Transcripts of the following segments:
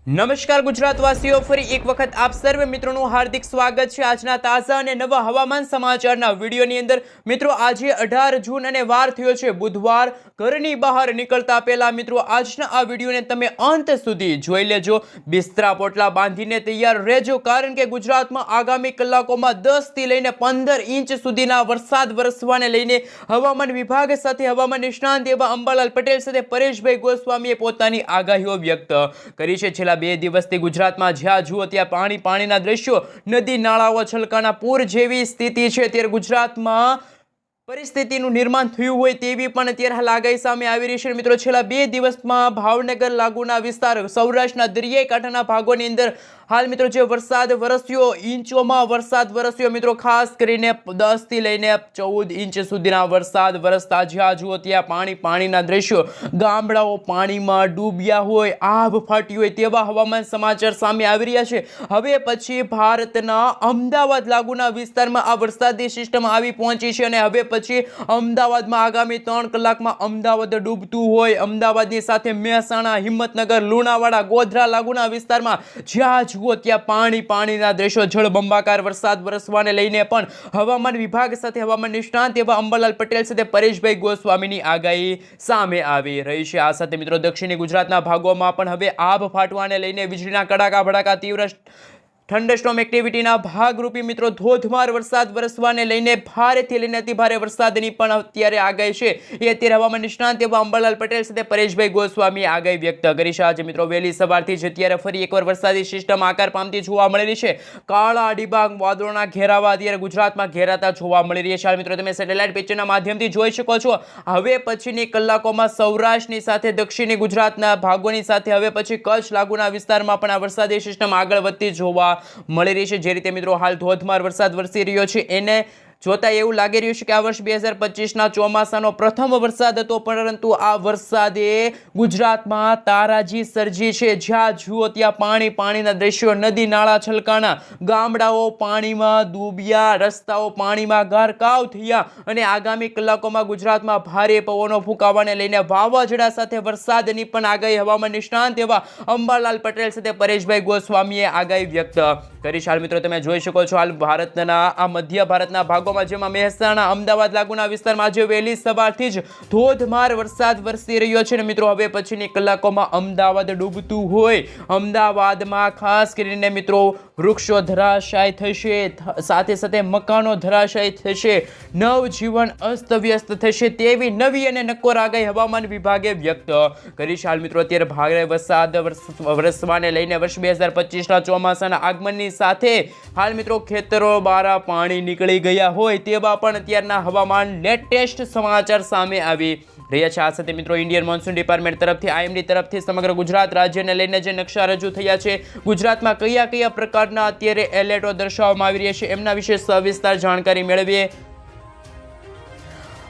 નમસ્કાર ગુજરાતવાસીઓ, ફરી એક વખત આપ સર્વે મિત્રોનું હાર્દિક સ્વાગત છે આજના તાજા અને નવા હવામાન સમાચારના વિડીયોની અંદર। મિત્રો, આજે 18 જૂન અને વાર થયો છે બુધવાર। ઘરની બહાર નીકળતા પહેલા મિત્રો આજના આ વિડીયોને તમે અંત સુધી જોઈ લેજો। બિસ્તરા પોટલા બાંધીને તૈયાર રહેજો, કારણ કે ગુજરાતમાં આગામી કલાકોમાં 10 થી લઈને 15 ઇંચ સુધીના વરસાદ વરસવાને લઈને હવામાન વિભાગ સાથે હવામાન નિષ્ણાંત એવા અંબાલાલ પટેલ સાથે પરેશભાઈ ગોસ્વામીએ પોતાની આગાહીઓ વ્યક્ત કરી છે। છેલ્લા 2 દિવસથી ગુજરાતમાં જ્યાં જુઓ ત્યાં પાણીના દ્રશ્યો, નદી નાળાઓ છલકાના પૂર જેવી સ્થિતિ છે। ત્યારે ગુજરાતમાં પરિસ્થિતિનું નિર્માણ થયું હોય તેવી પણ અત્યારે હાલ આગાહી સામે આવી રહી છે। મિત્રો, છેલ્લા 2 દિવસમાં ભાવનગર લાગુના વિસ્તાર, સૌરાષ્ટ્રના દરિયાઈ કાંઠાના ભાગોની અંદર હાલ મિત્રો જે વરસાદ વરસ્યો, ઇંચોમાં વરસાદ વરસ્યો મિત્રો, ખાસ કરીને 10 થી લઈને 14 ઇંચ સુધીના વરસાદ વરસતા જ્યાં જુઓ ત્યાં પાણીના દ્રશ્યો, ગામડાઓ પાણીમાં ડૂબ્યા હોય, આભ ફાટી હોય તેવા હવામાન સમાચાર સામે આવી રહ્યા છે। હવે પછી ભારતના અમદાવાદ લાગુના વિસ્તારમાં આ વરસાદી સિસ્ટમ આવી પહોંચી છે અને હવે પછી અમદાવાદમાં આગામી 3 કલાકમાં અમદાવાદ ડૂબતું હોય। અમદાવાદની સાથે મહેસાણા, હિંમતનગર, લુણાવાડા, ગોધરા લાગુના વિસ્તારમાં જ્યાં જુઓ ત્યાં પાણીના દ્રશ્યો, જળબંબાકાર વરસાદ વરસવાને લઈને પણ હવામાન વિભાગ સાથે હવામાન નિષ્ણાંત એવા અંબાલાલ પટેલ સાથે પરેશભાઈ ગોસ્વામીની આગાહી સામે આવી રહી છે। આ સાથે મિત્રો દક્ષિણી ગુજરાતના ભાગોમાં પણ હવે આભ ફાટવાને લઈને વીજળીના કડાકા ભડાકા, તીવ્ર થંડરસ્ટોર્મ એક્ટિવિટીના ભાગરૂપી મિત્રો ધોધમાર વરસાદ વરસવાને લઈને ભારેથી લઈને અતિ ભારે વરસાદની પણ અત્યારે આગાહી છે એ અત્યારે હવામાન નિષ્ણાંત એવા અંબાલાલ પટેલ સાથે પરેશભાઈ ગોસ્વામીએ આગાહી વ્યક્ત કરી છે। આજે મિત્રો વહેલી સવારથી જ અત્યારે ફરી એકવાર વરસાદી સિસ્ટમ આકાર પામતી જોવા મળી રહી છે। કાળા ડિબાંગ વાદળોના ઘેરાવા અત્યારે ગુજરાતમાં ઘેરાતા જોવા મળી રહી છે। મિત્રો, તમે સેટેલાઇટ પિક્ચરના માધ્યમથી જોઈ શકો છો, હવે પછીની કલાકોમાં સૌરાષ્ટ્રની સાથે દક્ષિણી ગુજરાતના ભાગોની સાથે હવે પછી કચ્છ લાગુના વિસ્તારમાં પણ આ વરસાદી સિસ્ટમ આગળ વધતી જોવા મળી રહી છે। જે રીતે મિત્રો હાલ ધોધમાર વરસાદ વરસી રહ્યો છે એને જોતા એવું લાગી રહ્યું છે કે આ વર્ષ 2025ના ચોમાસાનો પ્રથમ વરસાદ હતો, પરંતુ આ વરસાદે ગુજરાતમાં તારાજી સર્જી છે। જ્યાં જુઓ ત્યાં પાણીના દ્રશ્યો, નદી નાળા છલકાણા, ગામડાઓ પાણીમાં ડૂબ્યા, રસ્તાઓ પાણીમાં ગરકાવ થયા અને આગામી કલાકોમાં ગુજરાતમાં ભારે પવનો ફૂંકાવાને લઈને વાવાઝોડા સાથે વરસાદની પણ આગાહી હવામાન નિષ્ણાંત એવા અંબાલાલ પટેલ સાથે પરેશભાઈ ગોસ્વામીએ આગાહી વ્યક્ત કરી છે। મિત્રો, તમે જોઈ શકો છો હાલ ભારતના આ મધ્ય ભારતના ભાગો જેમાં મહેસાણા, અમદાવાદ લાગુના વિસ્તારમાં આજે વહેલી સવારથી જ ધોધમાર વરસાદ વરસી રહ્યો છે। મિત્રો, હવે પછીની કલાકોમાં અમદાવાદ ડૂબતું હોય, અમદાવાદમાં ખાસ કરીને મિત્રો વૃક્ષો ધરાશાય થશે, સાથે સાથે મકાનો ધરાશાય થશે, નવજીવન અસ્તવ્યસ્ત થશે તેવી નવી અને નક્કોર આગાહી હવામાન વિભાગે વ્યક્ત કરી છે। મિત્રો, અત્યારે ભારે વરસાદ વરસવાને લઈને વર્ષ 2025ના ચોમાસાના આગમનની સાથે હાલ મિત્રો ખેતરો બારા પાણી નીકળી ગયા હોય તેવા પણ અત્યારના હવામાન લેટેસ્ટ સમાચાર સામે આવી રહ્યા છે। આ સાથે મિત્રો ઇન્ડિયન મોન્સૂન ડિપાર્ટમેન્ટ તરફથી IMD તરફથી સમગ્ર ગુજરાત રાજ્યને લઈને જે નકશા રજૂ થયા છે, ગુજરાતમાં કયા પ્રકારના અત્યારે એલર્ટો દર્શાવવામાં આવી રહ્યા છે એમના વિશે સવિસ્તાર જાણકારી મેળવીએ।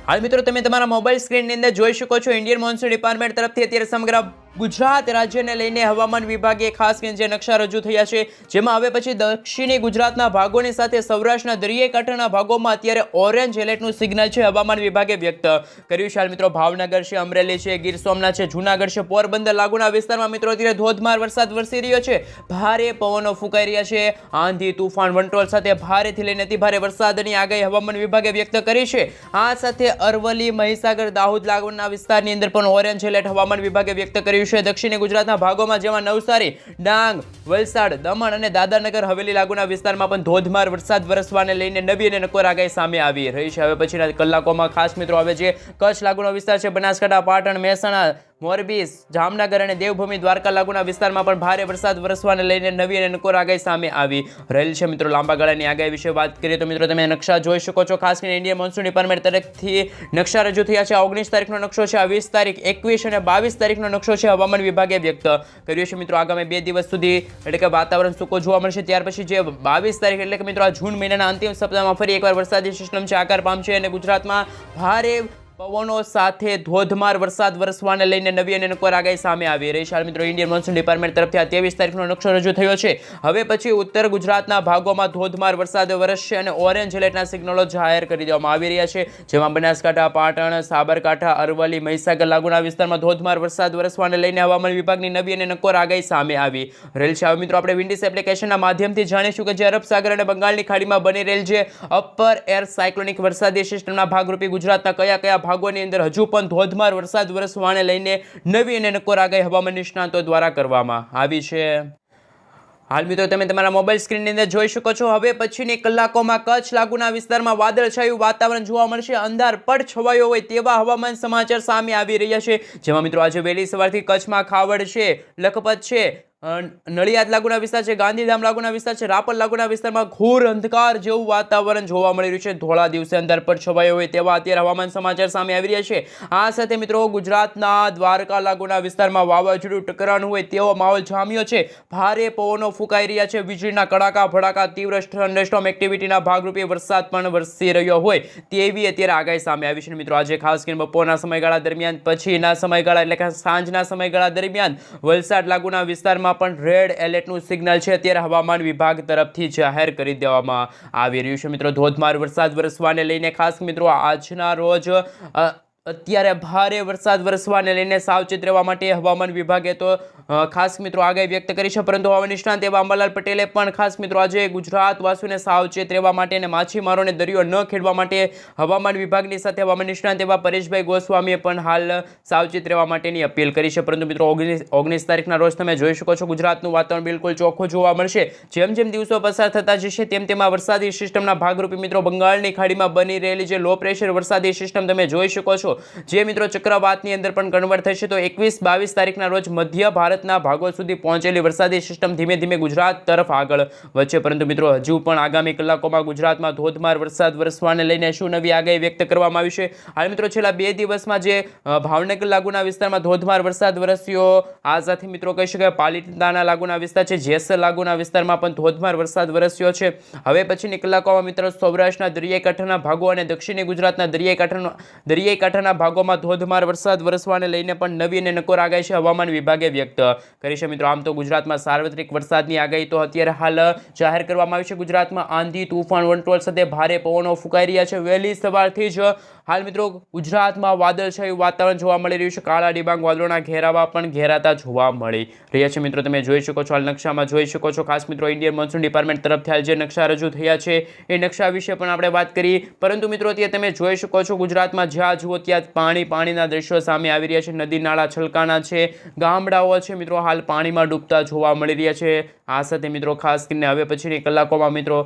હાલ મિત્રો, તમે તમારા મોબાઈલ સ્ક્રીનની અંદર જોઈ શકો છો ઇન્ડિયન મોન્સૂન ડિપાર્ટમેન્ટ તરફથી અત્યારે સમગ્ર ગુજરાત રાજ્યને લઈને હવામાન વિભાગે ખાસ કરીને જે નકશા રજૂ થયા છે, જેમાં હવે પછી દક્ષિણી ગુજરાતના ભાગોની સાથે સૌરાષ્ટ્રના દરિયાઈ કાંઠાના ભાગોમાં અત્યારે ઓરેન્જ એલર્ટનું સિગ્નલ છે હવામાન વિભાગે વ્યક્ત કર્યું છે। મિત્રો, ભાવનગર છે, અમરેલી છે, ગીર સોમનાથ છે, જૂનાગઢ છે, પોરબંદર લાગુના વિસ્તારમાં મિત્રો અત્યારે ધોધમાર વરસાદ વરસી રહ્યો છે, ભારે પવનો ફૂંકાઈ રહ્યા છે, આંધી તુફાન વંટોળ સાથે ભારેથી લઈને અતિ ભારે વરસાદની આગાહી હવામાન વિભાગે વ્યક્ત કરી છે। આ સાથે અરવલ્લી, મહીસાગર, દાહોદ લાગુના વિસ્તારની અંદર પણ ઓરેન્જ એલર્ટ હવામાન વિભાગે વ્યક્ત કર્યું છે। દક્ષિણી ગુજરાતના ભાગોમાં જેમાં નવસારી, ડાંગ, વલસાડ, દમણ અને દાદરાનગર હવેલી લાગુના વિસ્તારમાં પણ ધોધમાર વરસાદ વરસવાને લઈને નવી અને નક્કોર આગાહી સામે આવી રહી છે। હવે પછીના કલાકોમાં ખાસ મિત્રો હવે જે કચ્છ લાગુનો વિસ્તાર છે, બનાસકાંઠા, પાટણ, મહેસાણા, મોરબી, જામનગર અને દેવભૂમિ દ્વારકા લાગુના વિસ્તારમાં પણ ભારે વરસાદ વરસવાને લઈને નવી અને નક્કોર આગાહી સામે આવી રહેલ છે। મિત્રો, લાંબા ગાળાની આગાહી વિશે વાત કરીએ તો મિત્રો તમે નકશા જોઈ શકો છો, ખાસ કરીને ઇન્ડિયન મોન્સૂન ડિપાર્ટમેન્ટ તરફથી નકશા રજૂ થયા છે। 19 તારીખનો નકશો છે, 20 તારીખ, 21 અને 22 તારીખનો નકશો છે હવામાન વિભાગે વ્યક્ત કર્યો છે। મિત્રો, આગામી 2 દિવસ સુધી એટલે કે વાતાવરણ સૂકું જોવા મળશે। ત્યાર પછી જે 22 તારીખ એટલે કે મિત્રો આ જૂન મહિનાના અંતિમ સપ્તાહમાં ફરી એકવાર વરસાદી સિસ્ટમ છે આકાર પામશે અને ગુજરાતમાં ભારે પવનો સાથે ધોધમાર વરસાદ વરસવાને લઈને નવી અને નક્કોર આગાહી સામે આવી રહી છે. હાલ મિત્રો ઇન્ડિયન મોન્સૂન ડિપાર્ટમેન્ટ તરફથી આ 23 તારીખનો નકશો રજૂ થયો છે. હવે પછી ઉત્તર ગુજરાતના ભાગોમાં ધોધમાર વરસાદ વરસશે અને ઓરેન્જ એલર્ટના સિગ્નલો જાહેર કરી દેવામાં આવી રહ્યા છે, જેમાં બનાસકાંઠા, પાટણ, સાબરકાંઠા, અરવલ્લી, મહીસાગર લાગુના વિસ્તારમાં ધોધમાર વરસાદ વરસવાને લઈને હવામાન વિભાગની નવી અને નક્કોર આગાહી સામે આવી રહેલ છે. હવે મિત્રો આપણે વિન્ડીસ એપ્લિકેશનના માધ્યમથી જાણીશું કે જે અરબ સાગર અને બંગાળની ખાડીમાં બની રહેલ જે અપર એર સાયક્લોનિક વરસાદી સિસ્ટમના ભાગરૂપે ગુજરાતના કયા ભાગોની અંદર હજુ પણ ધોધમાર વરસાદ વરસવાને લઈને નવી અને નક્કોર આગાહી હવામાન નિષ્ણાતો દ્વારા કરવામાં આવી છે. હાલ મિત્રો તમે તમારા મોબાઈલ સ્ક્રીનની અંદર જોઈ શકો છો. હવે પછીની કલાકોમાં કચ્છ લાગુના વિસ્તારમાં વાદળછાયું વાતાવરણ જોવા મળશે. અંધારપટ છવાયો હોય તેવા હવામાન સમાચાર સામે આવી રહ્યા છે, જેમાં મિત્રો આજે વહેલી સવારથી કચ્છમાં ખાવડ છે, લખપત છે, નડિયાદ લાગુના વિસ્તાર છે, ગાંધીધામ લાગુના વિસ્તાર છે, રાપર લાગુના વિસ્તારમાં ઘોર અંધકાર જેવું વાતાવરણ જોવા મળી રહ્યું છે. ધોળા દિવસે અંધારપટ છવાયો હોય તેવા અત્યારે હવામાન સમાચાર સામે આવી રહ્યા છે. આ સાથે મિત્રો ગુજરાતના દ્વારકા લાગુના વિસ્તારમાં વાવાઝોડું ટકરાનું હોય તેવો માહોલ જામ્યો છે. ભારે પવનો ફૂંકાઈ રહ્યા છે. વીજળીના કડાકા ભડાકા, તીવ્ર થંડરસ્ટોર્મ એક્ટિવિટીના ભાગરૂપે વરસાદ પણ વરસી રહ્યો હોય તેવી અત્યારે આગાહી સામે આવી છે. મિત્રો આજે ખાસ કરીને બપોરના સમયગાળા દરમિયાન પછીના સમયગાળા એટલે કે સાંજના સમયગાળા દરમિયાન વલસાડ લાગુના વિસ્તારમાં પણ રેડ એલર્ટનું સિગ્નલ છે અત્યારે હવામાન વિભાગ તરફથી જાહેર કરી દેવામાં આવી રહ્યું છે. મિત્રો ધોધમાર વરસાદ વરસવાને લઈને ખાસ મિત્રો આજના રોજ અત્યારે ભારે વરસાદ વરસવાને લઈને સાવચેત રહેવા માટે હવામાન વિભાગે તો ખાસ મિત્રો આગાહી વ્યક્ત કરી છે, પરંતુ હવામાન નિષ્ણાત એવા અંબાલાલ પટેલે પણ ખાસ મિત્રો આજે ગુજરાતવાસીઓને સાવચેત રહેવા માટે અને માછીમારોને દરિયો ન ખેડવા માટે હવામાન વિભાગની સાથે હવામાન નિષ્ણાત એવા પરેશભાઈ ગોસ્વામીએ પણ હાલ સાવચેત રહેવા માટેની અપીલ કરી છે. પરંતુ મિત્રો 19 તારીખના રોજ તમે જોઈ શકો છો ગુજરાતનું વાતાવરણ બિલકુલ ચોખ્ખું જોવા મળશે. જેમ જેમ દિવસો પસાર થતા જશે તેમ તેમાં વરસાદી સિસ્ટમના ભાગરૂપે મિત્રો બંગાળની ખાડીમાં બની રહેલી જે લો પ્રેશર વરસાદી સિસ્ટમ તમે જોઈ શકો છો, જે મિત્રો ચક્રવાતની અંદર પણ કન્વર્ટ થશે. તો 21-22 તારીખના રોજ મધ્ય ભારતના ભાગો સુધી પહોંચેલી વરસાદી સિસ્ટમ ધીમે ધીમે ગુજરાત તરફ આગળ વધશે. પરંતુ મિત્રો હજુ પણ આગામી કલાકોમાં ગુજરાતમાં ધોધમાર વરસાદ વરસવાને લઈને શું નવી આગાહી વ્યક્ત કરવામાં આવી છે? હાલ મિત્રો છેલ્લા 2 દિવસમાં જે ભાવનગર લાગુના વિસ્તારમાં ધોધમાર વરસાદ વરસ્યો, આ સાથે મિત્રો કહી શકાય પાલિતાણા લાગુના વિસ્તાર છે, જેસર લાગુના વિસ્તારમાં પણ ધોધમાર વરસાદ વરસ્યો છે. હવે પછીની કલાકોમાં મિત્રો સૌરાષ્ટ્રના દરિયાઈ કાંઠાના ભાગો અને દક્ષિણી ગુજરાતના દરિયાઈ કાંઠાના ભાગોમાં ધોધમાર વરસાદ વરસવાને લઈને પણ નવી અને નક્કોર આગાહી છે હવામાન વિભાગે વ્યક્ત કરી છે. મિત્રો આમ તો ગુજરાતમાં સાર્વત્રિક વરસાદની આગાહી તો અત્યારે હાલ જાહેર કરવામાં આવી છે. ગુજરાતમાં આંધી, તૂફાન, વંટોળ સાથે ભારે પવનો ફૂંકાઈ રહ્યા છે. વહેલી સવારથી જ હાલ મિત્રો ગુજરાતમાં વાદળછાયું વાતાવરણ જોવા મળી રહ્યું છે. કાળા ડિબાંગ વાદળોના ઘેરાવા પણ ઘેરાતા જોવા મળી રહ્યા છે. મિત્રો તમે જોઈ શકો છો, હાલ નકશામાં જોઈ શકો છો. ખાસ મિત્રો ઇન્ડિયન મોન્સૂન ડિપાર્ટમેન્ટ તરફથી હાલ જે નકશા રજૂ થયા છે એ નકશા વિશે પણ આપણે વાત કરી. પરંતુ મિત્રો અત્યારે તમે જોઈ શકો છો ગુજરાતમાં જ્યાં જુઓ ત્યાં પાણીના દ્રશ્યો સામે આવી રહ્યા છે. નદી નાળા છલકાણા છે, ગામડાઓ છે મિત્રો હાલ પાણીમાં ડૂબતા જોવા મળી રહ્યા છે. આ સાથે મિત્રો ખાસ કરીને હવે પછીની કલાકોમાં મિત્રો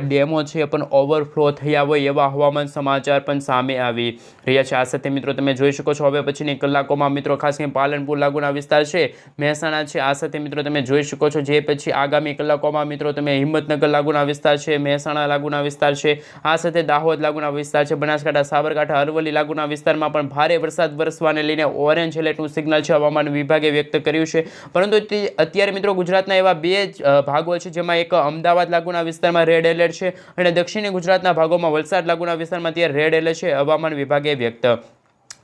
ડેમો છે પણ ઓવરફ્લો થયા હોય એવા હવામાન સમાચાર પણ સામે આવી રહ્યા છે. આ સાથે મિત્રો તમે જોઈ શકો છો હવે પછીની કલાકોમાં મિત્રો ખાસ કરીને પાલનપુર લાગુના વિસ્તાર છે, મહેસાણા છે. આ સાથે મિત્રો તમે જોઈ શકો છો જે પછી આગામી કલાકોમાં મિત્રો તમે હિંમતનગર લાગુના વિસ્તાર છે, મહેસાણા લાગુના વિસ્તાર છે, આ સાથે દાહોદ લાગુના વિસ્તાર છે, બનાસકાંઠા, સાબરકાંઠા, અરવલ્લી લાગુના વિસ્તારમાં પણ ભારે વરસાદ વરસવાને લઈને ઓરેન્જ એલર્ટનું સિગ્નલ છે હવામાન વિભાગે વ્યક્ત કર્યું છે. પરંતુ અત્યારે મિત્રો ગુજરાતના એવા 2 ભાગો છે, જેમાં એક અમદાવાદ લાગુના વિસ્તારમાં રેડ એલર્ટ છે અને દક્ષિણી ગુજરાતના ભાગોમાં વલસાડ લાગુના વિસ્તારમાં ત્યાં રેડ એલર્ટ છે હવામાન વિભાગે વ્યક્ત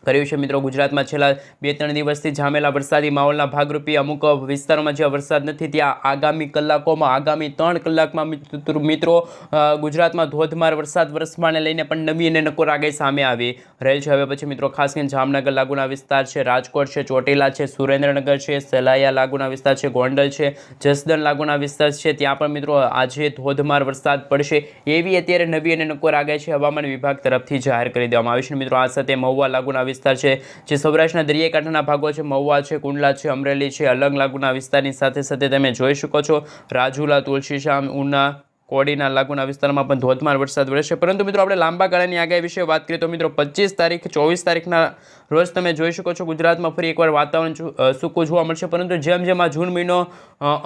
કર્યું છે. મિત્રો ગુજરાતમાં છેલ્લા 2-3 દિવસથી જામેલા વરસાદી માહોલના ભાગરૂપે અમુક વિસ્તારોમાં જ્યાં વરસાદ નથી ત્યાં આગામી કલાકોમાં, આગામી 3 કલાકમાં મિત્રો ગુજરાતમાં ધોધમાર વરસાદ વરસવાને લઈને પણ નવી અને નક્કોર આગાહી સામે આવી રહેલ છે. હવે પછી મિત્રો ખાસ કરીને જામનગર લાગુના વિસ્તાર છે, રાજકોટ છે, ચોટીલા છે, સુરેન્દ્રનગર છે, સલાયા લાગુના વિસ્તાર છે, ગોંડલ છે, જસદણ લાગુના વિસ્તાર છે, ત્યાં પણ મિત્રો આજે ધોધમાર વરસાદ પડશે એવી અત્યારે નવી અને નક્કોર આગાહી છે હવામાન વિભાગ તરફથી જાહેર કરી દેવામાં આવી છે. મિત્રો આ સાથે મહુવા લાગુના વિસ્તાર છે, જે સૌરાષ્ટ્રના દરિયાઈ કાંઠાના ભાગો છે, મહુવા છે, કુંડલા છે, અમરેલી છે, અલંગ લાગુના વિસ્તારની સાથે સાથે તમે જોઈ શકો છો રાજુલા, તુલસીશ્યામ, ઉના, કોડીના લાગુના વિસ્તારમાં પણ ધોધમાર વરસાદ વરસશે. પરંતુ મિત્રો આપણે લાંબા ગાળાની આગાહી વિશે વાત કરીએ તો મિત્રો 25 તારીખ 24 તારીખના રોજ તમે જોઈ શકો છો ગુજરાતમાં ફરી એકવાર વાતાવરણ સૂકું જોવા મળશે. પરંતુ જેમ જેમ આ જૂન મહિનો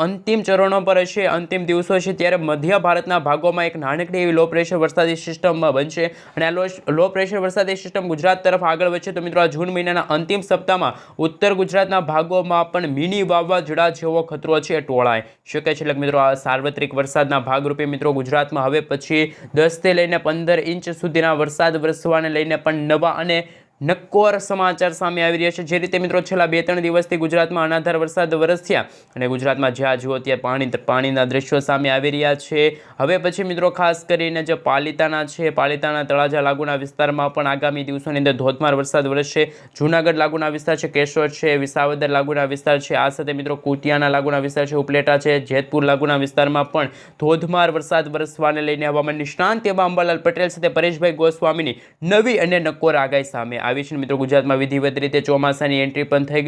અંતિમ ચરણો પર હશે, અંતિમ દિવસો છે, ત્યારે મધ્ય ભારતના ભાગોમાં એક નાનકડી એવી લો પ્રેશર વરસાદી સિસ્ટમ બનશે અને આ લો પ્રેશર વરસાદી સિસ્ટમ ગુજરાત તરફ આગળ વધશે. તો મિત્રો આ જૂન મહિનાના અંતિમ સપ્તાહમાં ઉત્તર ગુજરાતના ભાગોમાં પણ મિની વાવાઝોડા જેવો ખતરો છે ટોળાઈ શકે છે. એટલે મિત્રો આ સાર્વત્રિક વરસાદના ભાગરૂપે મિત્રો ગુજરાતમાં હવે પછી 10 થી લઈને 15 ઇંચ સુધીના વરસાદ વરસવાને લઈને પણ નવા અને નક્કોર સમાચાર સામે આવી રહ્યા છે। જે રીતે મિત્રો છેલ્લા 2-3 દિવસથી ગુજરાતમાં અનાધાર વરસાદ વરસ્યા અને ગુજરાતમાં જ્યાં જુઓ ત્યાં પાણીના દ્રશ્યો સામે આવી રહ્યા છે। હવે પછી મિત્રો ખાસ કરીને જે પાલિતાણા છે, પાલિતાણા તળાજા લાગુના વિસ્તારમાં પણ આગામી દિવસોની અંદર ધોધમાર વરસાદ વરસશે। જૂનાગઢ લાગુના વિસ્તાર છે, કેશોદ છે, વિસાવદર લાગુના વિસ્તાર છે, આ સાથે મિત્રો કુતિયાના લાગુના વિસ્તાર છે, ઉપલેટા છે, જેતપુર લાગુના વિસ્તારમાં પણ ધોધમાર વરસાદ વરસવાને લઈને હવામાન નિષ્ણાંત એવા અંબાલાલ પટેલ સાથે પરેશભાઈ ગોસ્વામીની નવી અને નક્કોર આગાહી સામે આવી છે। મિત્રો ગુજરાતમાં વિધિવત રીતે ચોમાસાની એન્ટ્રી પણ થઈ ગઈ।